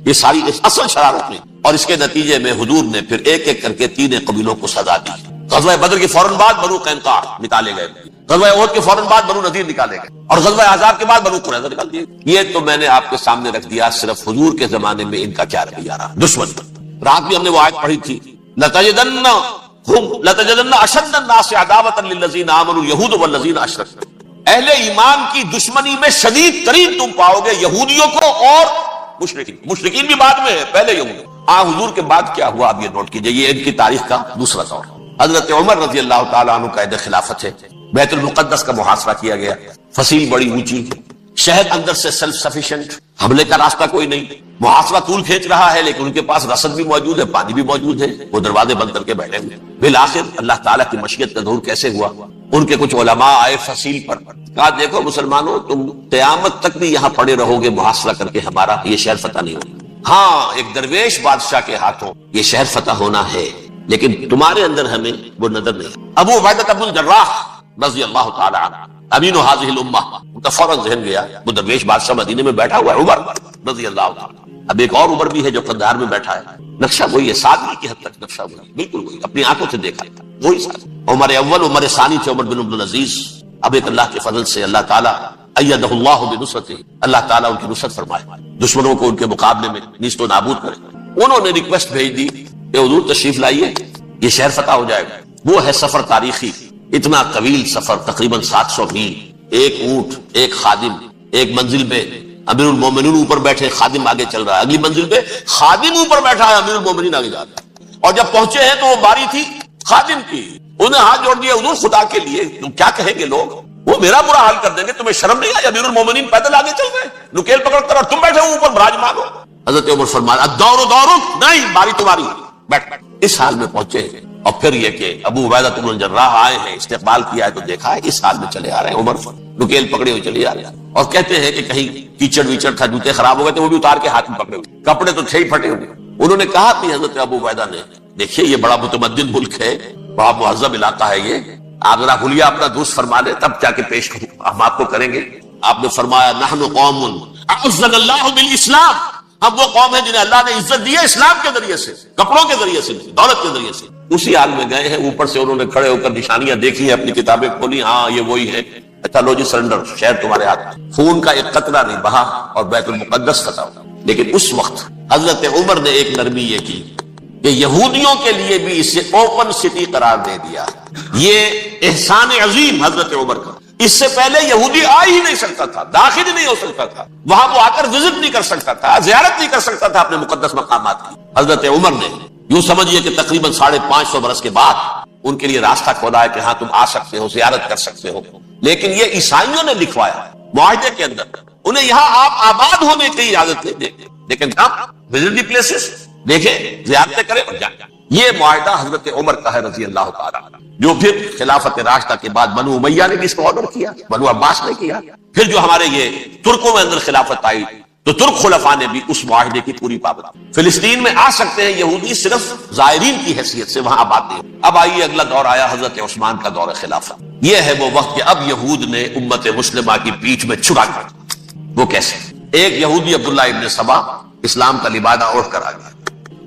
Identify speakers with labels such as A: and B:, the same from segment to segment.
A: یہ ساری اصل شرارت میں، اور اس کے نتیجے میں حضور نے پھر ایک ایک کر کے 3 قبیلوں کو سزا دی۔ غزوہ بدر کے فوراً بعد بنو قینقاع نکالے گئے، غزوہ احد کے فوراً بعد بنو نذیر نکالے گئے، اور غزوہ احزاب کے بعد بنو قریظہ نکال دیے۔ یہ تو میں نے آپ کے سامنے رکھ دیا صرف حضور کے زمانے میں ان کا کیا رویہ رہا دشمن پر۔ رات بھی ہم نے وہ آیت پڑھی تھی، لَتَجِدَنَّ أَشَدَّ النَّاسِ عَدَاوَةً لِلَّذِينَ آمَنُوا الْيَهُودُ وَالَّذِينَ أَشْرَكُوا۔ اہل ایمان کی دشمنی میں شدید ترین تم پاؤ گے یہودیوں کو اور مشرکین بھی بعد میں ہے، پہلے یہود۔ حضور کے بعد کیا ہوا اب یہ نوٹ کیجئے، یہ ان کی تاریخ کا دوسرا دور۔ حضرت عمر رضی اللہ تعالیٰ عنہ قائد خلافت ہے، بیت المقدس کا محاصرہ کیا گیا، فصیل بڑی اونچی، شہر اندر سے سیلف سفیشینٹ، حملے کا راستہ کوئی نہیں، محاصرہ طول کھینچ رہا ہے لیکن ان کے پاس رسد بھی موجود ہے، پانی بھی موجود ہے، وہ دروازے بند کر کے بیٹھے ہوئے۔ بالآخر اللہ تعالیٰ کی مشیت کا ظہور کیسے ہوا؟ ان کے کچھ علماء آئے فصیل پر، کہا دیکھو مسلمانوں تم قیامت تک بھی یہاں پڑے رہو گے محاصرہ کر کے، ہمارا یہ شہر فتح نہیں ہوگا۔ ہاں ایک درویش بادشاہ کے ہاتھوں یہ شہر فتح ہونا ہے، لیکن تمہارے اندر ہمیں وہ نظر نہیں۔ ابو عبیدہ بن الجراح رضی اللہ تعالی عنہ امین هذه الامہ، ان کا فوراً ذہن گیا وہ درویش بادشاہ مدینے میں بیٹھا ہوا ہے عمر رضی اللہ تعالی۔ اب ایک اور عمر بھی ہے جو قندھار میں بیٹھا ہے، نقشہ وہی ہے، سادگی کی حد تک نقشہ وہی، بالکل وہی، اپنی آنکھوں سے دیکھا وہی ساتھ۔ عمر اول عمر ثانی تھے عمر بن عبدالعزیز۔ اب ایک اللہ کے فضل سے اللہ تعالیٰ ایدہ اللہ بنصرتہ، اللہ تعالیٰ ان کی نصرت فرمائے، دشمنوں کو ان کے مقابلے میں نیست و نابود کرے۔ انہوں نے ریکویسٹ بھیج دی کہ حضور تشریف لائیے، یہ شہر فتح ہو جائے گا۔ وہ ہے سفر تاریخی، اتنا طویل سفر، تقریباً 700 میل، ایک اونٹ، ایک خادم، ایک منزل پہ امیر المومنین اوپر بیٹھے، خادم آگے چل رہا ہے، اگلی منزل پہ خادم اوپر بیٹھا ہے، امیر المومنین آگے جا رہا ہے۔ اور جب پہنچے ہیں تو وہ باری تھی خادم کی، انہیں ہاتھ جوڑ دیا، حضور خدا کے لیے تم کیا کہیں گے لوگ، وہ میرا برا حال کر دیں گے، تمہیں شرم نہیں آئی؟ امیر المومنین پیدل آگے چل رہے ہیں نکیل پکڑ کر، اور تم بیٹھے ہو اوپر براجمان ہو۔ حضرت عمر فرمایا الدور دورک، نہیں باری تمہاری، بیٹھ۔ اس حال میں پہنچے ہیں، اور پھر یہ کہ ابو عبیدہ بن الجراح آئے ہیں، استقبال کیا ہے تو دیکھا ہے اس حال میں چلے آ رہے ہیں، عمر نکیل پکڑے ہوئے چلے آ رہے ہیں، اور کہتے ہیں کہ کہیں کیچڑ ویچڑ تھا، جوتے خراب ہو گئے تھے وہ بھی اتار کے ہاتھ میں پکڑے ہوئے، کپڑے تو تھے ہی پھٹے ہوئے۔ انہوں نے کہا کہ حضرت ابو عبیدہ نے، دیکھیے یہ بڑا متمدن ملک ہے، بڑا مہذب علاقہ ہے، یہ آپ ذرا حلیہ اپنا درست فرما لیں تب جا کے پیش ہم آپ کو کریں گے۔ آپ نے فرمایا نحن قوم اعزنا اللہ بالاسلام، ہم وہ قوم ہے جنہیں اللہ نے عزت دی ہے اسلام کے ذریعے سے، کپڑوں کے ذریعے سے، دولت کے ذریعے سے۔ اسی حال میں گئے ہیں، اوپر سے انہوں نے کھڑے ہو کر نشانیاں دیکھی ہیں، اپنی کتابیں کھولی، ہاں یہ وہی ہے، اچھا لو جی سرنڈر، شہر تمہارے ہاتھ میں۔ خون کا ایک قطرہ نہیں بہا اور بیت المقدس فتح ہوا۔ لیکن اس وقت حضرت عمر نے ایک نرمی یہ کی کہ یہودیوں کے لیے بھی اسے اوپن سٹی قرار دے دیا۔ یہ احسان عظیم حضرت عمر کا، اس سے پہلے یہودی آ ہی نہیں سکتا تھا، داخل ہی نہیں ہو سکتا تھا، وہاں وہ آ کر وزٹ نہیں کر سکتا تھا، زیارت نہیں کر سکتا تھا اپنے مقدس مقامات کی۔ حضرت عمر نے یوں سمجھیے کہ تقریباً 550 برس کے بعد ان کے لیے راستہ کھولا ہے کہ ہاں تم آ سکتے ہو، زیارت کر سکتے ہو۔ لیکن یہ عیسائیوں نے لکھوایا معاہدے کے اندر، انہیں یہاں آپ آباد ہونے کی اجازت نہیں دیتے، لیکن کم وزٹ دی پلیسز، دیکھیں زیارتیں کریں اور جائیں۔ یہ معاہدہ حضرت عمر کا ہے رضی اللہ تعالیٰ عنہ، جو پھر خلافت راشدہ کے بعد بنو امیہ نے بھی اس کو آرڈر کیا، بنو عباس نے کیا، پھر جو ہمارے یہ ترکوں میں اندر خلافت آئی تو ترک خلفاء نے بھی اس معاہدے کی پوری پابندی۔ فلسطین میں آ سکتے ہیں یہودی صرف زائرین کی حیثیت سے، وہاں آباد نہیں۔ اب آئیے اگلا دور آیا حضرت عثمان کا دور خلافت۔ یہ ہے وہ وقت کہ اب یہود نے امت مسلمہ کی پیٹھ میں چھڑا کر، وہ کیسے؟ ایک یہودی عبداللہ ابن سبا اسلام کا لبادہ اوڑھ کر آ گیا،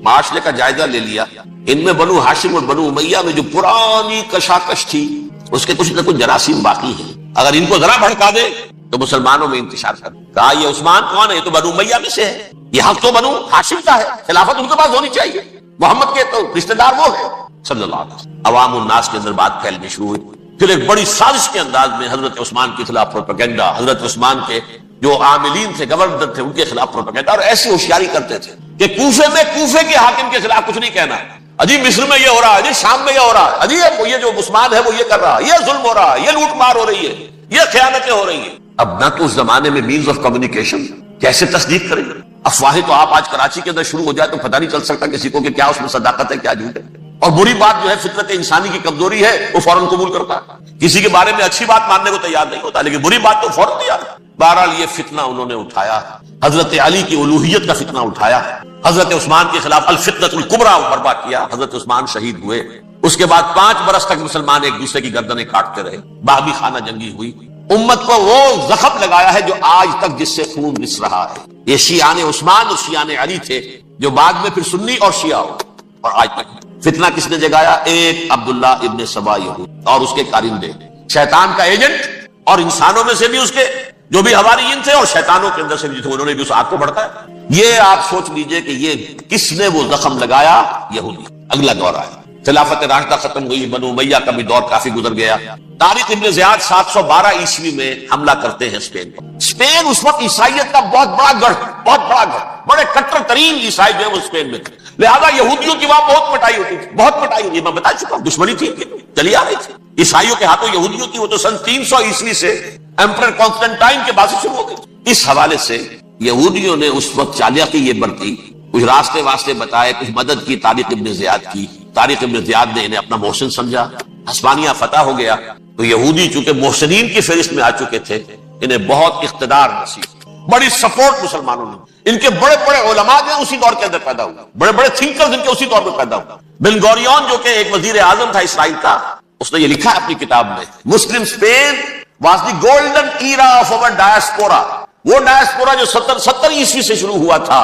A: معاشرے کا جائزہ لے لیا، ان میں بنو ہاشم اور بنو امیہ میں جو پرانی کشاکش تھی اس کے کچھ نہ کچھ جراثیم باقی ہیں، اگر ان کو ذرا بھڑکا دے تو مسلمانوں میں انتشار کر۔ کہا یہ عثمان کون ہے؟ یہ تو بنو امیہ میں سے ہے، یہ حق تو بنو ہاشم کا ہے، خلافت ان کے پاس ہونی چاہیے، محمد کے تو رشتہ دار وہ ہے صلی اللہ علیہ وسلم۔ عوام الناس کے اندر بات پھیلنی شروع ہوئی، پھر ایک بڑی سازش کے انداز میں حضرت عثمان کے خلاف پروپیگنڈا، حضرت عثمان کے جو عاملین تھے، گورنر تھے، ان کے خلاف پروپیگنڈا، اور ایسی ہوشیاری کرتے تھے کہ کوفے میں کوفے کے حاکم کے خلاف کچھ نہیں کہنا، اجی مصر میں یہ ہو رہا ہے، اجی شام میں یہ ہو رہا ہے، اجی یہ جو عثمان ہے وہ یہ کر رہا ہے، یہ ظلم ہو رہا ہے، یہ لوٹ مار ہو رہی ہے، یہ خیانتیں ہو رہی ہیں۔ اب نہ تو اس زمانے میں مینز آف کمیونیکیشن، کیسے تصدیق کریں؟ افواہیں تو آپ آج کراچی کے اندر شروع ہو جائے تو پتہ نہیں چل سکتا کسی کو کہ کیا اس میں صداقت ہے کیا جھوٹ ہے، اور بری بات جو ہے فطرت انسانی کی کمزوری ہے وہ فوراً قبول کرتا ہے، کسی کے بارے میں اچھی بات ماننے کو تیار نہیں ہوتا لیکن بری بات تو فوراً تیار ہے۔ بہرحال یہ فتنہ انہوں نے اٹھایا، حضرت علی کی الوہیت کا فتنہ اٹھایا، حضرت عثمان کے خلاف الفتنۃ الکبریٰ برپا کیا، حضرت عثمان شہید ہوئے۔ اس کے بعد 5 برس تک مسلمان ایک دوسرے کی گردنیں کاٹتے رہے، باہمی خانہ جنگی ہوئی، امت کو وہ زخم لگایا ہے جو آج تک جس سے خون رس رہا ہے. یہ شیعان عثمان اور شیعان علی تھے جو بعد میں پھر سنی اور شیعہ ہو. اور آج تک فتنہ کس نے جگایا؟ ایک عبداللہ ابن سبا یہود اور اس کے کارندے، شیطان کا ایجنٹ، اور انسانوں میں سے بھی اس کے جو بھی حواریین تھے اور شیطانوں کے اندر سے بھی تھے، انہوں نے بھی اس آگ کو بھڑکایا. یہ آپ سوچ لیجئے کہ یہ کس نے وہ زخم لگایا؟ یہودی. اگلا دور آیا، خلافت راشدہ ختم ہوئی، بنو امیہ کا بھی دور کافی گزر گیا. طارق ابن زیاد 712 عیسوی میں حملہ کرتے ہیں اسپین پر. اسپین اس وقت عیسائیت کا بہت بڑا گڑھ، بڑے کٹر ترین عیسائی جو ہے وہ اسپین میں تھے. لہذا یہودیوں کی وہاں بہت پٹائی ہوتی تھی، بہت پٹائی ہوئی. میں بتا چکا ہوں، دشمنی تھی چلی آ رہی تھی عیسائیوں کے ہاتھوں یہودیوں کی. وہ تو سن 300 عیسوی سے ایمپرر کانسٹنٹائن کے بعد سے شروع ہو گئی. اس حوالے سے یہودیوں نے اس وقت چالاکی یہ برتی، کچھ راستے واسطے بتائے، کچھ مدد کی طارق ابن زیاد کی. طارق ابن زیاد نے انہیں اپنا محسن سمجھا. ہسپانیہ فتح ہو گیا تو یہودی چونکہ محسنین کی فہرست میں آ چکے تھے، انہیں بہت اقتدار نصیب، بڑی سپورٹ مسلمانوں نے. ان کے بڑے بڑے علماء جو اسی دور کے اندر پیدا ہوئے، بڑے بڑے تھنکرز ان کے اسی دور میں پیدا ہوئے. بن گوریون جو کہ ایک وزیر اعظم تھا اسرائیل کا، اس نے یہ لکھا ہے اپنی کتاب میں، Muslim Spain was the golden era of our diaspora. وہ ڈائسپورا جو 70 عیسوی سے شروع ہوا تھا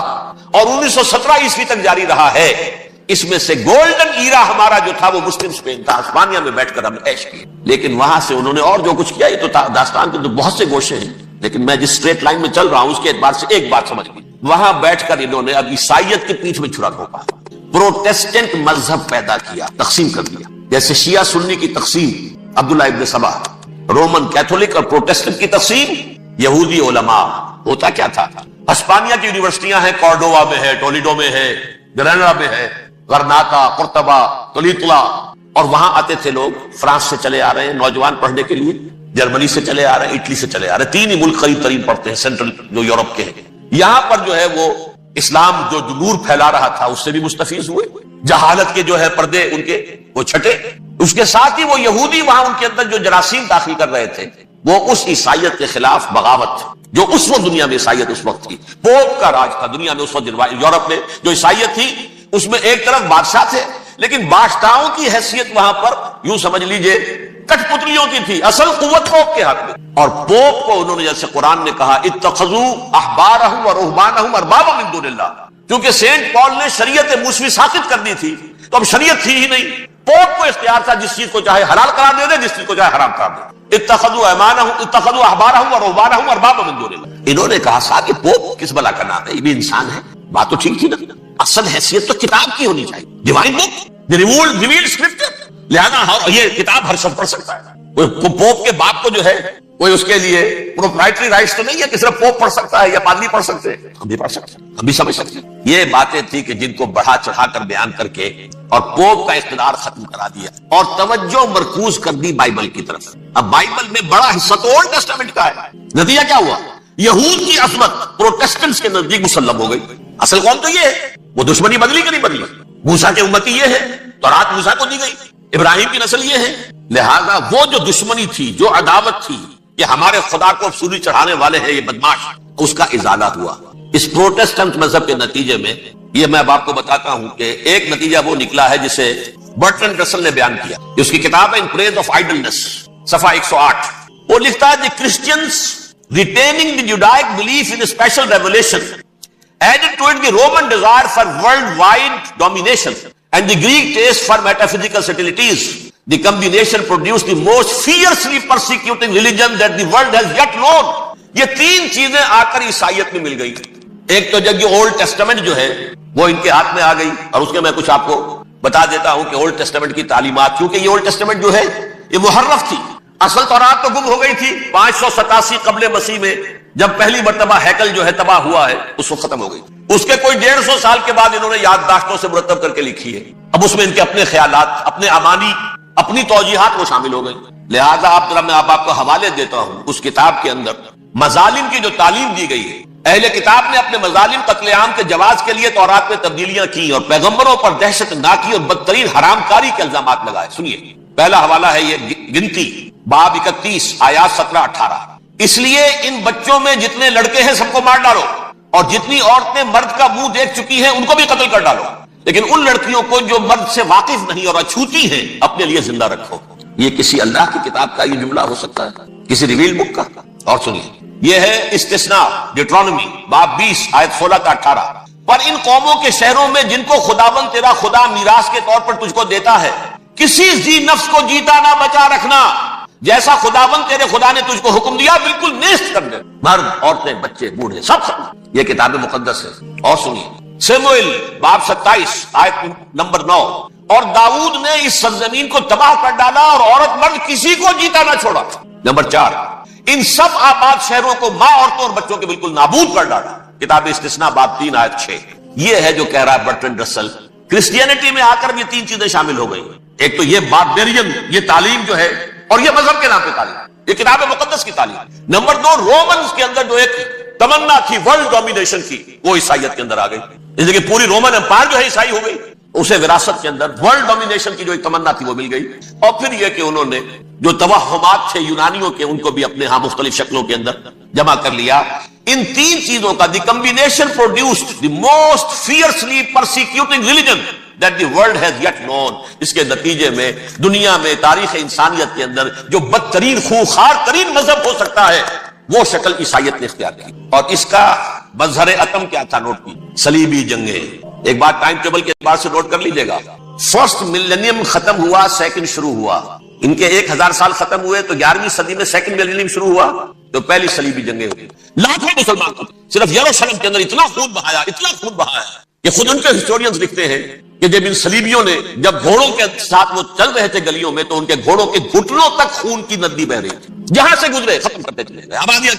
A: اور 1917 عیسوی تک جاری رہا ہے، اس میں سے گولڈن ایرا ہمارا جو تھا وہ مسلم اسپین تھا. ہسپانیہ میں بیٹھ کر ہم عیش کیے، لیکن وہاں سے انہوں نے اور جو کچھ کیا، یہ تو داستان کے تو بہت سے گوشے ہیں، لیکن میں جس اسٹریٹ لائن میں چل رہا ہوں اس کے اعتبار سے ایک بات سمجھ گئی. وہاں بیٹھ کر انہوں نے اب عیسائیت کے پیٹھ میں چھرا گھونپا، پروٹیسٹنٹ مذہب پیدا کیا، تقسیم کر دیا. جیسے شیعہ سنی کی تقسیم عبداللہ ابن سبا، رومن کیتھولک اور پروٹیسٹنٹ کی تقسیم یہودی علماء. ہوتا کیا تھا؟ ہسپانیہ کی یونیورسٹیاں ہیں، کارڈووا میں ہے، ٹولیڈو میں ہے، گریناڈا میں ہے، غرناطہ، قرطبہ، تولیتلا. اور وہاں آتے تھے لوگ، فرانس سے چلے آ رہے ہیں نوجوان پڑھنے کے لیے، جرمنی سے چلے آ رہے ہیں، اٹلی سے چلے آ رہے ہیں. 3 ہی ملک قریب ترین پڑھتے ہیں سینٹرل جو یورپ کے ہیں. یہاں پر جو ہے وہ اسلام جو نور پھیلا رہا تھا اس سے بھی مستفیض ہوئے. جہالت کے جو ہے پردے ان کے وہ چھٹے. اس کے ساتھ ہی وہ یہودی وہاں ان کے اندر جو جراثیم داخل کر رہے تھے وہ اس عیسائیت کے خلاف بغاوت جو اس وقت دنیا میں عیسائیت اس وقت تھی. پوپ کا راج تھا دنیا میں اس وقت. یورپ میں جو عیسائیت تھی اس میں ایک طرف بادشاہ تھے، لیکن بادشاہوں کی حیثیت وہاں پر یوں سمجھ لیجئے کٹ پتلیوں کی تھی. اصل قوت پوپ کے ہاتھ میں. اور پوپ کو انہوں نے جیسے قرآن نے کہا اتخذوا احبارهم ورهبانهم اربابا من دون اللہ، کیونکہ سینٹ پال نے شریعت موسوی ساقط کر دی تھی تو اب شریعت تھی ہی نہیں. پوپ کو اختیار تھا جس چیز کو چاہے حلال قرار دے دے، جس چیز کو چاہے حرام قرار دے. اتخذوا احبارهم ورهبانهم اربابا من دون اللہ. انہوں نے کہا صاحب یہ پوپ کس بلا کا نام ہے، یہ بھی انسان ہے. بات تو ٹھیک تھی نا، اصل حیثیت تو کتاب کی ہونی چاہیے، ڈیوائن بک، ریویلڈ اسکرپچر. لہذا یہ کتاب ہر شخص پڑھ سکتا ہے. پوپ کے باپ کو جو ہے کوئی اس کے لیے پروپرائٹری رائٹس تو نہیں ہے کہ صرف پوپ پڑھ سکتا ہے یا پادری پڑھ سکتے ہیں. ہم بھی پڑھ سکتے ہیں، ہم بھی سمجھ سکتے ہیں. یہ باتیں تھی کہ جن کو بڑھا چڑھا کر بیان کر کے اور پوپ کا اقتدار ختم کرا دیا اور توجہ مرکوز کر دی بائبل کی طرف. اب بائبل میں بڑا حصہ تو اولڈ ٹیسٹامنٹ کا ہے. نتیجہ کیا ہوا؟ یہود کی عظمت پروٹیسٹنٹس کے نزدیک مسلم ہو گئی. اصل قوم تو یہ ہے، وہ دشمنی بدلی کہ نہیں بدلی؟ موسیٰ کے امتی یہ ہے، تورات موسیٰ کو دی گئی، ابراہیم کی نسل یہ ہے. لہذا وہ جو دشمنی تھی، جو عداوت تھی، یہ ہمارے خدا کو سولی چڑھانے والے ہیں یہ بدماش، اس کا ازالہ ہوا اس پروٹیسٹنٹ مذہب کے نتیجے میں. یہ میں اب آپ کو بتاتا ہوں کہ ایک نتیجہ وہ نکلا ہے جسے برٹرنڈ رسل نے بیان کیا. اس کی کتاب ہے ان پریز آف آئیڈلنس، صفحہ 108. وہ لکھتا ہے the Christians retaining the Judaic belief in special revelation added to it the Roman desire for worldwide domination and the Greek taste for metaphysical subtleties. The combination produced the most fiercely persecuting religion that the world has yet known. یہ 3 چیزیں آ کر عیسائیت میں مل گئی. ایک تو جب یہ اولڈ ٹیسٹمنٹ جو ہے وہ ان کے ہاتھ میں آ گئی، اور اس کے میں کچھ آپ کو بتا دیتا ہوں کہ اولڈ ٹیسٹمنٹ کی تعلیمات، کیونکہ یہ اولڈ ٹیسٹمنٹ جو ہے یہ محرف تھی. اصل تورات تو گم ہو گئی تھی 587 قبل مسیح میں، جب پہلی مرتبہ ہیکل جو ہے تباہ ہوا ہے اس وقت ختم ہو گئی. اس کے کوئی 150 سال کے بعد انہوں نے یادداشتوں سے مرتب کر کے لکھی ہے. اب اس میں ان کے اپنے خیالات، اپنے امانی، اپنی توجیحات وہ شامل ہو گئی. لہذا میں آپ کو حوالے دیتا ہوں اس کتاب کے اندر مظالم کی جو تعلیم دی گئی ہے. اہل کتاب نے اپنے مظالم قتل عام کے جواز کے لیے تورات میں تبدیلیاں کی اور پیغمبروں پر دہشت ناکی اور بدترین حرام کاری کے الزامات لگائے. سنیے، پہلا حوالہ ہے یہ گنتی باب 31 آیات 17-18. اس لیے ان بچوں میں جتنے لڑکے ہیں سب کو مار ڈالو، اور جتنی عورتیں مرد کا منہ دیکھ چکی ہیں ان کو بھی قتل کر ڈالو، لیکن ان لڑکیوں کو جو مرد سے واقف نہیں اور اچھوتی ہیں اپنے لیے زندہ رکھو. یہ کسی اللہ کی کتاب کا یہ جملہ ہو سکتا ہے؟ کسی ریویل بک کا؟ اور سنیے، یہ ہے استثناء ڈیٹرانومی باب 20 آیت 16 تا 18، پر ان قوموں کے شہروں میں جن کو خداوند تیرا خدا میراث کے طور پر تجھ کو دیتا ہے، کسی ذی نفس کو جیتا نہ بچا رکھنا، جیسا خداوند تیرے خدا نے تجھ کو حکم دیا بالکل نیست کر دے، مرد عورتیں بچے بوڑھے سب ختم۔ یہ کتاب مقدس ہے۔ اور سنیے سموئیل باب 27 آیت نمبر 9، اور داؤد نے اس سرزمین کو تباہ کر ڈالا اور عورت مرد کسی کو جیتا نہ چھوڑا۔ نمبر 4، ان سب آباد شہروں کو ماں، عورتوں اور بچوں کے بالکل نابود کر ڈالا۔ کتاب استثناء باب 3 آیت 6۔ یہ ہے جو کہہ رہا ہے برٹرنڈ رسل، کرسچینٹی میں آ کر بھی تین چیزیں شامل ہو گئی، ایک تو یہ باربیرین، یہ تعلیم جو ہے، اور یہ مذہب کے نام پہ تعلیم، یہ کتاب مقدس کی تعلیم۔ نمبر 2، رومنز کے اندر جو ایک تمنا تھی ورلڈ ڈومینیشن کی، وہ عیسائیت کے اندر آ گئی، اس لیے کہ پوری رومن امپائر جو ہے عیسائی ہو گئی، اسے وراثت کے اندر ورلڈ ڈومینیشن کی جو ایک تمنا تھی وہ مل گئی۔ اور پھر یہ کہ انہوں نے جو توہمات تھے یونانیوں کے، ان کو بھی اپنے ہاں مختلف شکلوں کے اندر جمع کر لیا۔ ان تین چیزوں کا the combination produced the most fiercely persecuting religion that the world has yet known۔ اس کے نتیجے میں دنیا میں تاریخ انسانیت کے اندر جو بدترین خوخار ترین مذہب ہو سکتا ہے وہ شکل عیسائیت نے اختیار کی۔ اور اس کا مظہر اتم کیا تھا؟ نوٹ کی، صلیبی جنگیں۔ ایک بات ٹائم ٹیبل کے اعتبار سے نوٹ کر لیجئے گا، فرسٹ ملینیم ختم ہوا، سیکنڈ شروع ہوا۔ ان کے 1000 سال ختم ہوئے تو 11ویں صدی میں سیکنڈ ملینیم شروع ہوا، تو پہلی صلیبی جنگیں ہوئی۔ لاکھوں مسلمان کو صرف یروشلم کے اندر اتنا خون بہایا، اتنا خون بہایا کہ خود ان کے ہسٹورینز لکھتے ہیں کہ جب ان صلیبیوں نے جب گھوڑوں کے ساتھ وہ چل رہے تھے گلیوں میں، تو ان کے گھوڑوں کے گھٹنوں تک خون کی ندی بہ رہی تھی، جہاں سے گزرے ختم کرتے چلے گئے۔ آبادیاں